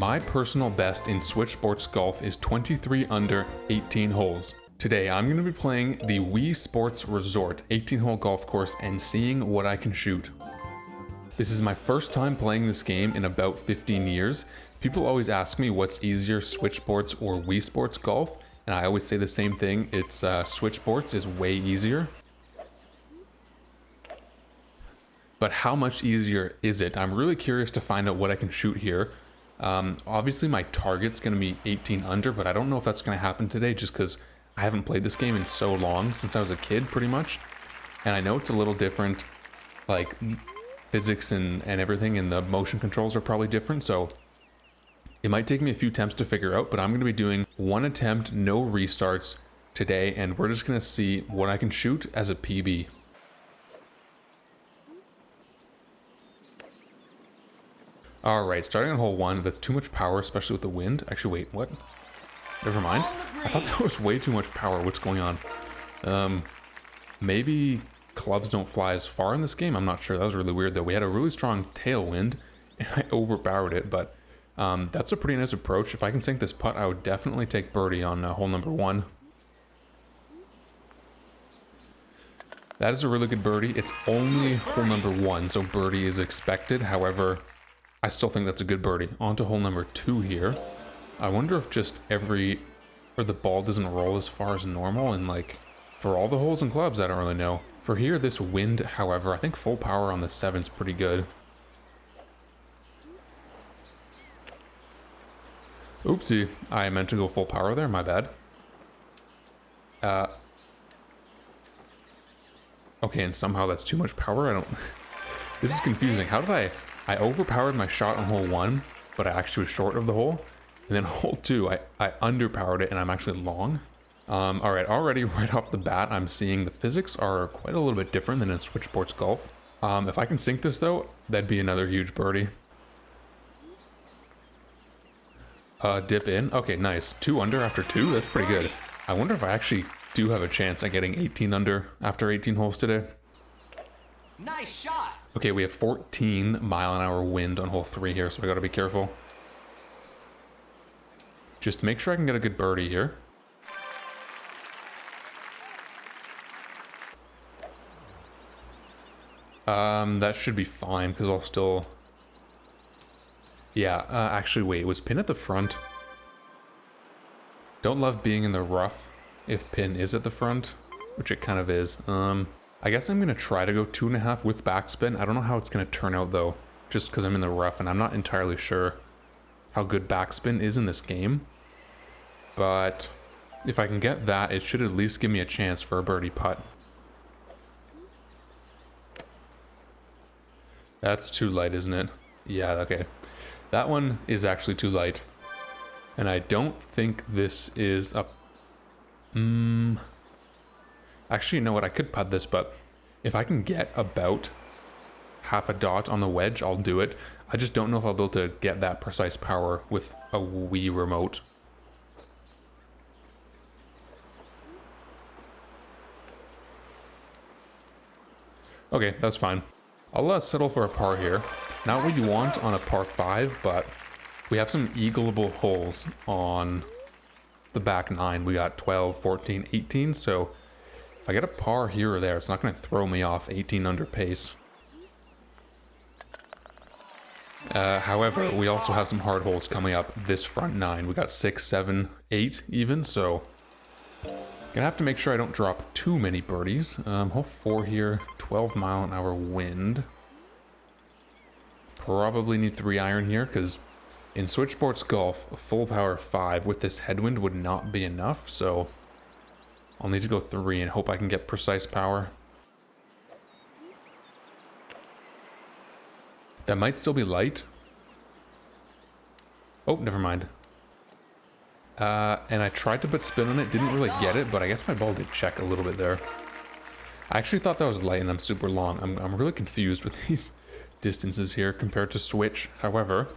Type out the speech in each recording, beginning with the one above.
My personal best in Switch Sports Golf is 23 under 18 holes. Today I'm going to be playing the Wii Sports Resort 18-hole golf course and seeing what I can shoot. This is my first time playing this game in about 15 years. People always ask me what's easier, Switch Sports or Wii Sports Golf, and I always say the same thing. It's Switch Sports is way easier. But how much easier is it? I'm really curious to find out what I can shoot here. Obviously my target's going to be 18 under, but I don't know if that's going to happen today just because I haven't played this game in so long, since I was a kid pretty much. And I know it's a little different, like physics and everything, and the motion controls are probably different, so it might take me a few attempts to figure out, but I'm going to be doing one attempt, no restarts today, and we're just going to see what I can shoot as a PB. Alright, starting on hole 1, that's too much power, especially with the wind. Actually, wait, what? Never mind. I thought that was way too much power. What's going on? Maybe clubs don't fly as far in this game? I'm not sure. That was really weird, though. We had a really strong tailwind, and I overpowered it, but that's a pretty nice approach. If I can sink this putt, I would definitely take birdie on hole number 1. That is a really good birdie. It's only hole number 1, so birdie is expected. However, I still think that's a good birdie. On to hole number 2 here. I wonder if just the ball doesn't roll as far as normal, and like for all the holes and clubs, I don't really know. For here, this wind, however, I think full power on the 7's pretty good. Oopsie, I meant to go full power there, my bad. Okay, and somehow that's too much power. This is confusing. How did I overpowered my shot on hole 1, but I actually was short of the hole. And then hole 2, I underpowered it and I'm actually long. Alright, already right off the bat, I'm seeing the physics are quite a little bit different than in Switch Sports Golf. If I can sink this though, that'd be another huge birdie. Dip in. Okay, nice. 2 under after 2, that's pretty good. I wonder if I actually do have a chance at getting 18 under after 18 holes today. Nice shot! Okay, we have 14 mile-an-hour wind on hole 3 here, so I gotta be careful. Just to make sure I can get a good birdie here. That should be fine, because I'll still... Yeah, actually, wait, was pin at the front? Don't love being in the rough if pin is at the front, which it kind of is. I guess I'm going to try to go 2.5 with backspin. I don't know how it's going to turn out, though, just because I'm in the rough, and I'm not entirely sure how good backspin is in this game. But if I can get that, it should at least give me a chance for a birdie putt. That's too light, isn't it? Yeah, okay. That one is actually too light. And I don't think this is a... Actually, you know what? I could putt this, but if I can get about half a dot on the wedge, I'll do it. I just don't know if I'll be able to get that precise power with a Wii remote. Okay, that's fine. I'll settle for a par here. Not what you want on a par 5, but we have some eagleable holes on the back 9. We got 12, 14, 18, so if I get a par here or there, it's not going to throw me off 18 under pace. However, we also have some hard holes coming up this front 9. We got 6, 7, 8 even, so gonna have to make sure I don't drop too many birdies. Hole 4 here, 12 mile-an-hour wind. Probably need 3 iron here, because in Switch Sports Golf, full power 5 with this headwind would not be enough, so I'll need to go 3 and hope I can get precise power. That might still be light. Oh, never mind. And I tried to put spin on it, didn't really get it, but I guess my ball did check a little bit there. I actually thought that was light and I'm super long. I'm really confused with these distances here compared to Switch. However,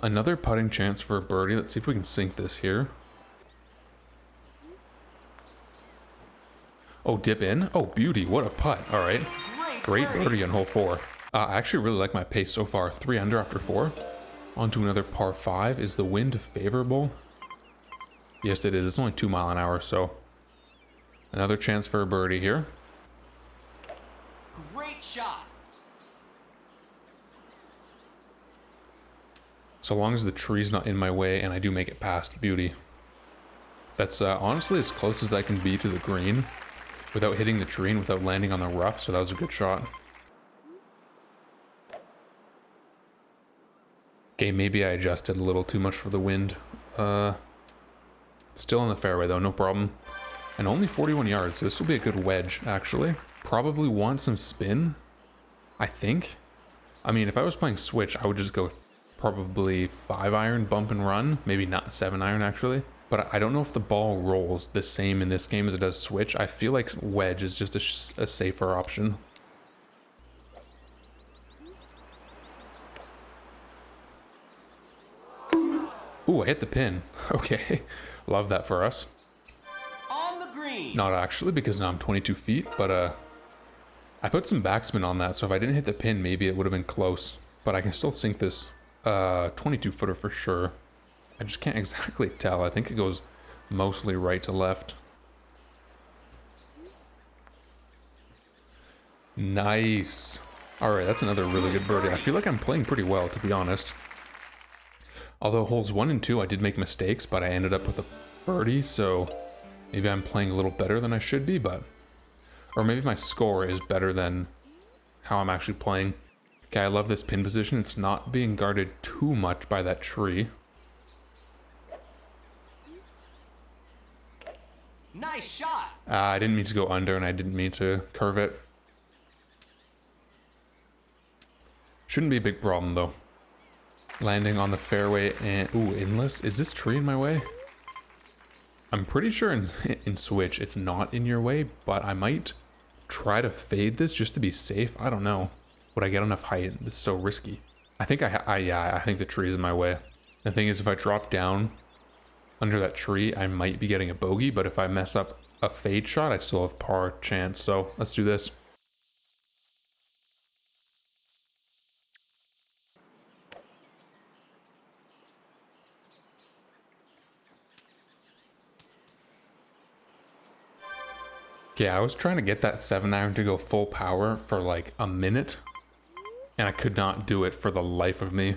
another putting chance for a birdie. Let's see if we can sink this here. Oh, dip in. Oh, beauty. What a putt. All right. Great birdie on hole 4. I actually really like my pace so far. 3 under after 4. On to another par 5. Is the wind favorable? Yes, it is. It's only 2 mile an hour, so another chance for a birdie here. Great shot. So long as the tree's not in my way and I do make it past, beauty. That's honestly as close as I can be to the green without hitting the tree and without landing on the rough, so that was a good shot. Okay, maybe I adjusted a little too much for the wind. Still in the fairway though, no problem. And only 41 yards, so this will be a good wedge, actually. Probably want some spin, I think. I mean, if I was playing switch, I would just go probably 5 iron, bump and run. Maybe not 7 iron, actually. But I don't know if the ball rolls the same in this game as it does switch. I feel like wedge is just a safer option. Ooh, I hit the pin. Okay, love that for us. On the green. Not actually, because now I'm 22 feet, but I put some backspin on that, so if I didn't hit the pin, maybe it would have been close. But I can still sink this 22 footer for sure. I just can't exactly tell. I think it goes mostly right to left. Nice. All right, that's another really good birdie. I feel like I'm playing pretty well, to be honest. Although holes 1 and 2, I did make mistakes, but I ended up with a birdie, so maybe I'm playing a little better than I should be, but... Or maybe my score is better than how I'm actually playing. Okay, I love this pin position. It's not being guarded too much by that tree. Nice shot. I didn't mean to go under, and I didn't mean to curve it. Shouldn't be a big problem, though. Landing on the fairway and... Ooh, inless? Is this tree in my way? I'm pretty sure in Switch it's not in your way, but I might try to fade this just to be safe. I don't know. Would I get enough height? This is so risky. I think I think the tree's in my way. The thing is, if I drop down under that tree, I might be getting a bogey, but if I mess up a fade shot, I still have par chance. So let's do this. Yeah, I was trying to get that 7 iron to go full power for like a minute, and I could not do it for the life of me.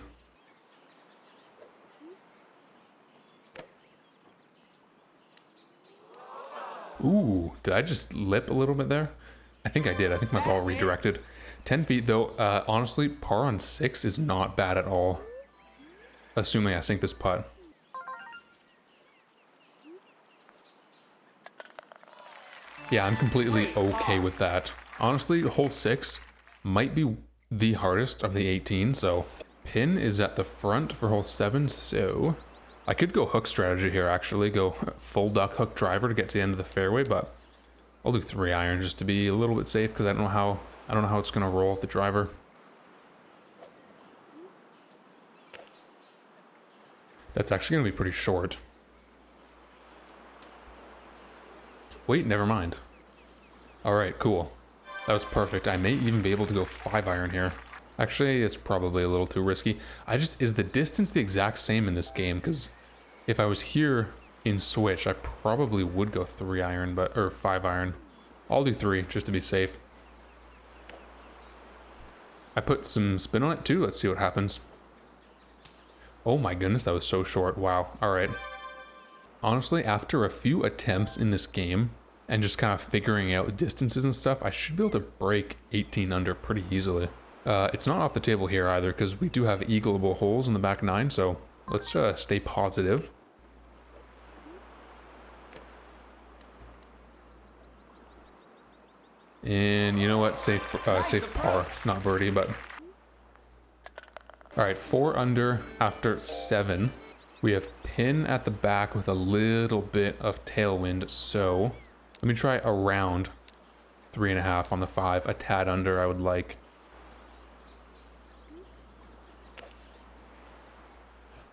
Ooh, did I just lip a little bit there? I think I did. I think my ball redirected. 10 feet though, honestly, par on 6 is not bad at all. Assuming I sink this putt. Yeah, I'm completely okay with that. Honestly, hole 6 might be the hardest of the 18, so pin is at the front for hole 7, so I could go hook strategy here actually, go full duck hook driver to get to the end of the fairway, but I'll do 3 iron just to be a little bit safe because I don't know how it's gonna roll with the driver. That's actually gonna be pretty short. Wait, never mind. All right, cool. That was perfect. I may even be able to go 5 iron here. Actually, it's probably a little too risky. Is the distance the exact same in this game? Because if I was here in Switch, I probably would go 3 iron, or 5 iron. I'll do 3 just to be safe. I put some spin on it too. Let's see what happens. Oh my goodness, that was so short. Wow. All right. Honestly, after a few attempts in this game and just kind of figuring out distances and stuff, I should be able to break 18 under pretty easily. It's not off the table here either because we do have eagleable holes in the back 9, so let's stay positive. And you know what? Safe par, not birdie, but... All right, 4 under after 7. We have pin at the back with a little bit of tailwind, so let me try around 3.5 on the 5, a tad under I would like.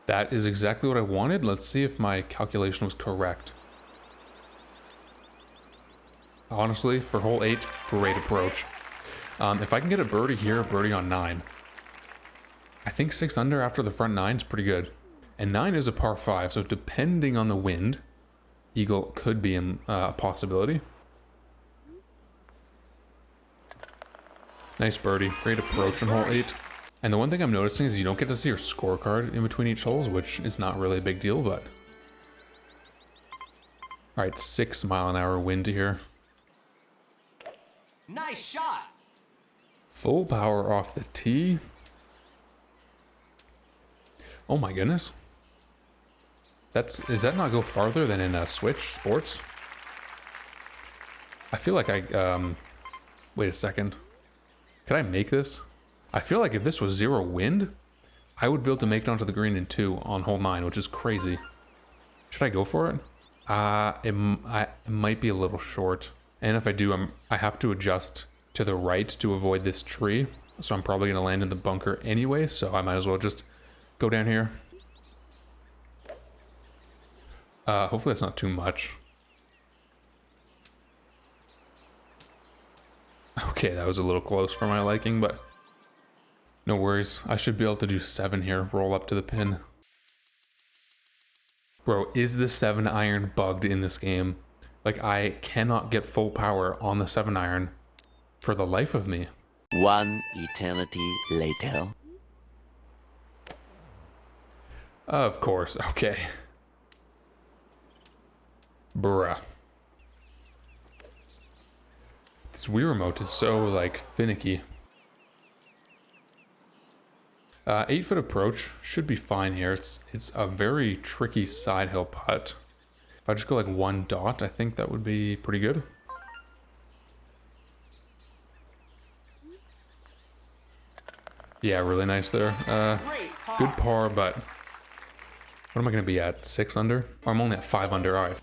That is exactly what I wanted. Let's see if my calculation was correct. Honestly, for hole 8, great approach. If I can get a birdie here, a birdie on 9, I think 6 under after the front 9 is pretty good. And 9 is a par 5, so depending on the wind, eagle could be a possibility. Nice birdie. Great approach on hole 8. And the one thing I'm noticing is you don't get to see your scorecard in between each holes, which is not really a big deal, but... Alright, 6 mile an hour wind here. Nice shot. Full power off the tee. Oh my goodness. Does that not go farther than in a Switch Sports? I feel like wait a second. Can I make this? I feel like if this was 0 wind, I would be able to make it onto the green in 2 on hole 9, which is crazy. Should I go for it? It might be a little short. And if I do, I have to adjust to the right to avoid this tree. So I'm probably going to land in the bunker anyway, so I might as well just go down here. Hopefully that's not too much. Okay, that was a little close for my liking, but no worries. I should be able to do 7 here, roll up to the pin. Bro, is the 7 iron bugged in this game? Like, I cannot get full power on the 7 iron for the life of me. One eternity later. Of course, okay. Bruh. This Wii remote is so, like, finicky. 8-foot approach should be fine here. It's a very tricky side hill putt. If I just go like 1 dot, I think that would be pretty good. Yeah, really nice there. Great par. Good par, but what am I going to be at? 6 under? Or I'm only at 5 under. All right.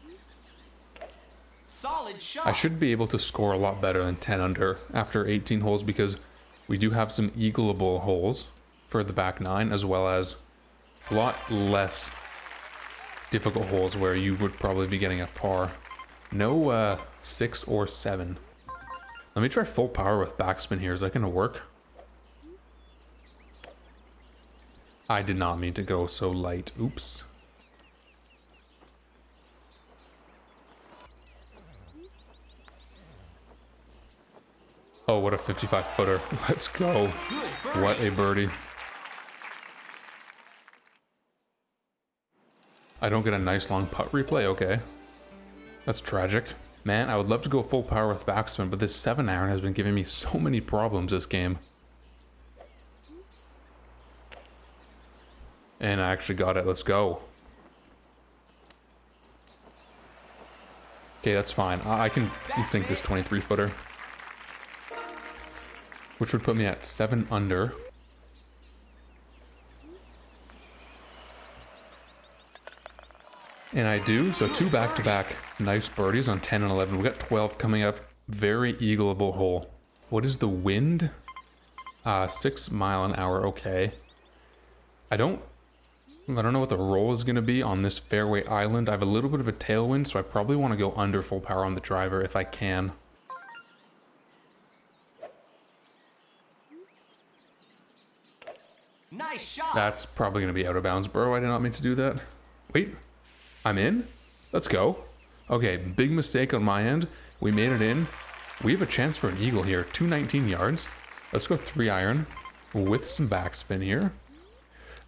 Solid shot. I should be able to score a lot better than 10 under after 18 holes because we do have some eagleable holes for the back 9, as well as a lot less difficult holes where you would probably be getting a par. No 6 or 7. Let me try full power with backspin here. Is that going to work? I did not mean to go so light. Oops. Oh, what a 55-footer. Let's go. Good birdie. What a birdie. I don't get a nice long putt replay? Okay. That's tragic. Man, I would love to go full power with backspin, but this 7 iron has been giving me so many problems this game. And I actually got it. Let's go. Okay, that's fine. I can sink this 23-footer. Which would put me at 7 under. And I do, so 2 back-to-back nice birdies on 10 and 11. We got 12 coming up. Very eagleable hole. What is the wind? 6 mile an hour, okay. I don't know what the roll is going to be on this fairway island. I have a little bit of a tailwind, so I probably want to go under full power on the driver if I can. Nice shot. That's probably going to be out of bounds, bro. I did not mean to do that. Wait, I'm in? Let's go. Okay, big mistake on my end. We made it in. We have a chance for an eagle here. 219 yards. Let's go 3 iron with some backspin here.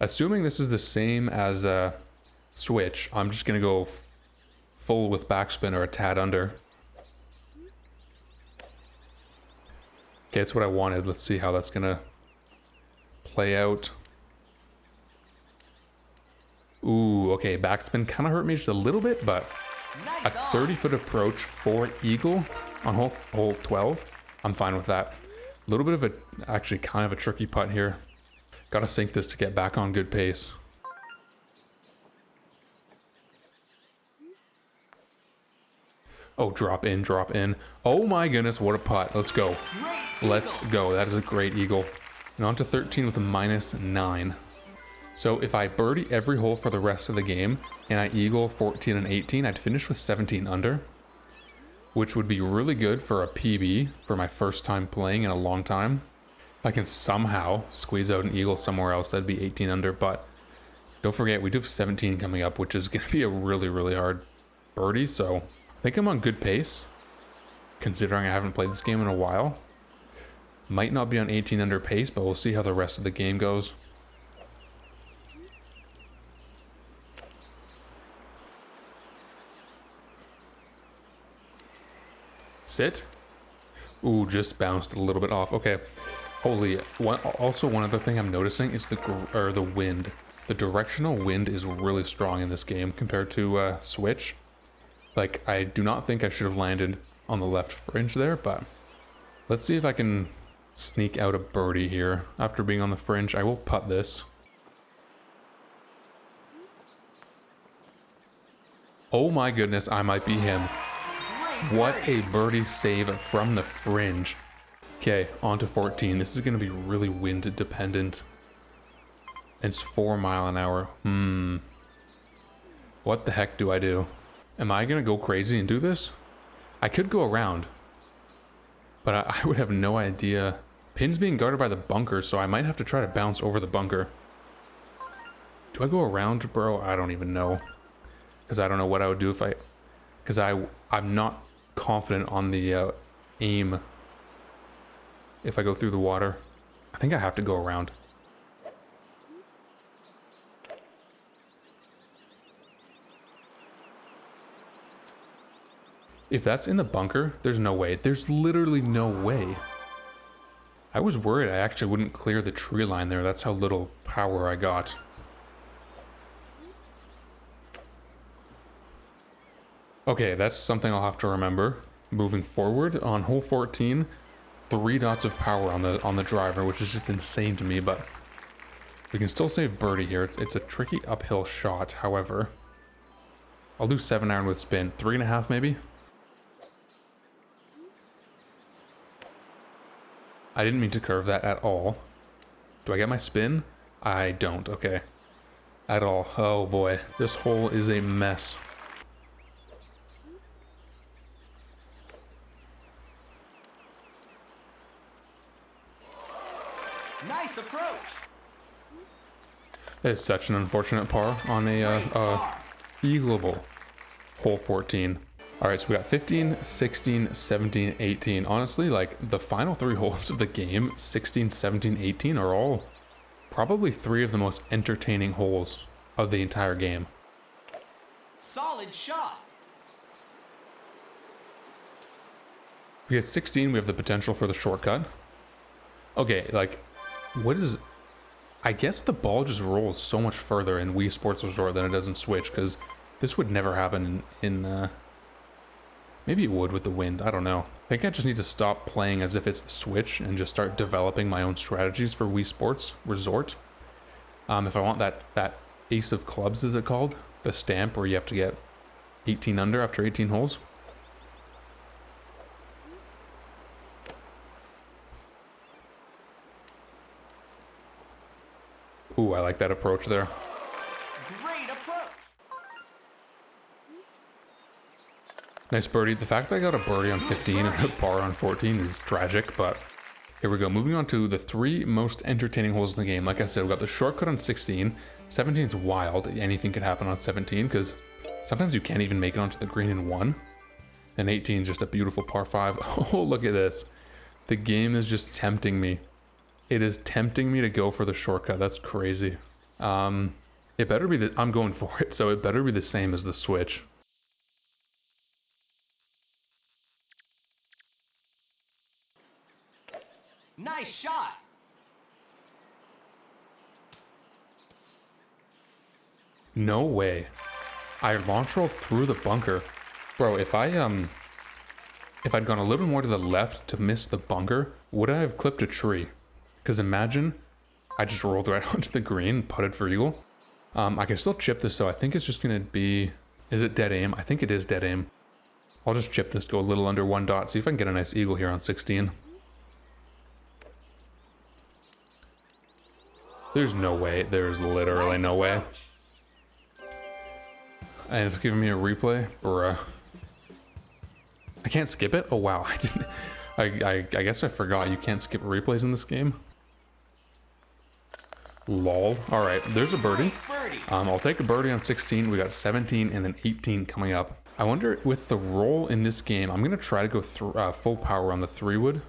Assuming this is the same as Switch, I'm just going to go full with backspin or a tad under. Okay, that's what I wanted. Let's see how that's going to play out. Ooh, okay, backspin kind of hurt me just a little bit, but a Nice on. 30-foot approach for eagle on hole 12. I'm fine with that. A little bit of actually kind of a tricky putt here. Gotta sink this to get back on good pace. Oh, drop in, drop in. Oh my goodness, what a putt. Let's go. Great Let's eagle. go. That is a great eagle. And on to 13 with a -9. So if I birdie every hole for the rest of the game and I eagle 14 and 18, I'd finish with 17 under, which would be really good for a PB for my first time playing in a long time. If I can somehow squeeze out an eagle somewhere else, that'd be 18 under. But don't forget, we do have 17 coming up, which is going to be a really, really hard birdie. So I think I'm on good pace, considering I haven't played this game in a while. Might not be on 18 under pace, but we'll see how the rest of the game goes. Sit. Ooh, just bounced a little bit off. Okay. Holy. Also, one other thing I'm noticing is the wind. The directional wind is really strong in this game compared to Switch. Like, I do not think I should have landed on the left fringe there, but let's see if I can sneak out a birdie here. After being on the fringe, I will putt this. Oh my goodness, I might be him. What a birdie save from the fringe. Okay, on to 14. This is going to be really wind dependent. It's 4 mile an hour. What the heck do I do? Am I going to go crazy and do this? I could go around, but I would have no idea. Pin's being guarded by the bunker, so I might have to try to bounce over the bunker. Do I go around, bro? I don't even know. Because I don't know what I would do if I... Because I'm not confident on the aim if I go through the water. I think I have to go around. If that's in the bunker, there's no way. There's literally no way. I was worried I actually wouldn't clear the tree line there. That's how little power I got. Okay, that's something I'll have to remember moving forward. On hole 14, 3 dots of power on the driver, which is just insane to me, but we can still save birdie here. It's a tricky uphill shot, however. I'll do 7 iron with spin. 3.5 maybe? I didn't mean to curve that at all. Do I get my spin? I don't, okay. At all. Oh boy, this hole is a mess. Nice approach. It's such an unfortunate par on a eagleable hole 14. All right, so we got 15, 16, 17, 18. Honestly, like the final 3 holes of the game, 16, 17, 18 are all probably 3 of the most entertaining holes of the entire game. Solid shot. We get 16, we have the potential for the shortcut. Okay, like, what is... I guess the ball just rolls so much further in Wii Sports Resort than it does in Switch, because this would never happen in maybe it would with the wind, I don't know. I think I just need to stop playing as if it's the Switch and just start developing my own strategies for Wii Sports Resort. If I want that ace of clubs, is it called? The stamp where you have to get 18 under after 18 holes. Ooh, I like that approach there. Great approach. Nice birdie. The fact that I got a birdie on 15 and a par on 14 is tragic, but here we go. Moving on to the 3 most entertaining holes in the game. Like I said, we got the shortcut on 16. 17 is wild. Anything could happen on 17 because sometimes you can't even make it onto the green in 1. And 18 is just a beautiful par 5. Oh, look at this. The game is just tempting me. It is tempting me to go for the shortcut. That's crazy. It better be I'm going for it, so it better be the same as the Switch. Nice shot. No way. I launch roll through the bunker. Bro, if I'd gone a little more to the left to miss the bunker, would I have clipped a tree? Because imagine I just rolled right onto the green, putted for eagle. I can still chip this, so I think it's just going to be... Is it dead aim? I think it is dead aim. I'll just chip this, go a little under 1 dot, see if I can get a nice eagle here on 16. There's no way. There's literally no way. And it's giving me a replay, bruh. I can't skip it? Oh wow, I didn't... I guess I forgot you can't skip replays in this game. Lol. All right, there's a birdie. Birdie. I'll take a birdie on 16. We got 17 and then 18 coming up. I wonder with the roll in this game, I'm gonna try to go full power on the 3-wood,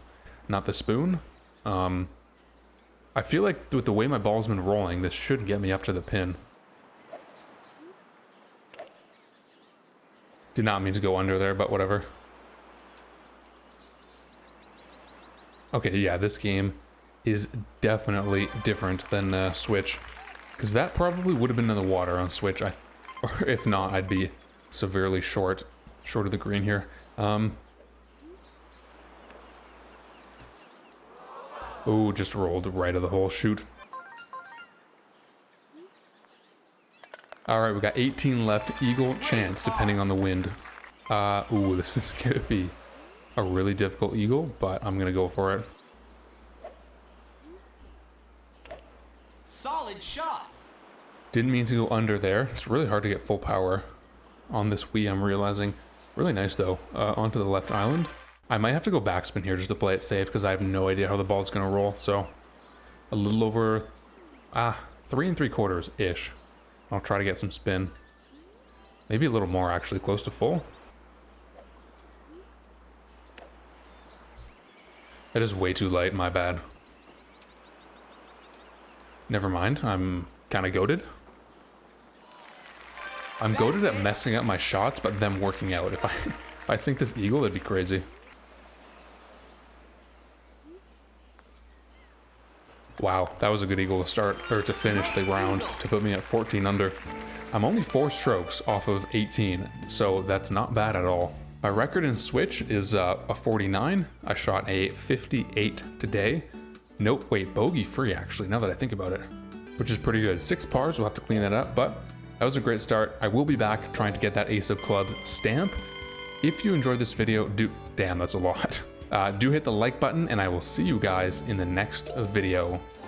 not the spoon. I feel like with the way my ball's been rolling, this should get me up to the pin. Did not mean to go under there, but whatever. Okay, yeah, this game is definitely different than Switch, because that probably would have been in the water on Switch. Or if not, I'd be severely short of the green here. Oh, just rolled right of the hole. Shoot. All right, we got 18 left. Eagle chance, depending on the wind. Ooh, this is gonna be a really difficult eagle, but I'm gonna go for it. Solid shot. Didn't mean to go under there. It's really hard to get full power on this Wii, I'm realizing. Really nice though. Onto the left island. I might have to go backspin here just to play it safe because I have no idea how the ball's gonna roll. So a little over 3 3/4-ish. I'll try to get some spin. Maybe a little more actually, close to full. That is way too light, my bad. Never mind, I'm kind of goated. I'm goated at messing up my shots, but them working out. If I sink this eagle, that'd be crazy. Wow, that was a good eagle to start, or to finish the round, to put me at 14 under. I'm only 4 strokes off of 18, so that's not bad at all. My record in Switch is a 49. I shot a 58 today. Nope, wait, bogey free actually, now that I think about it. Which is pretty good. 6 pars, we'll have to clean that up, but that was a great start. I will be back trying to get that Ace of Clubs stamp. If you enjoyed this video, damn, that's a lot. Do hit the like button, and I will see you guys in the next video.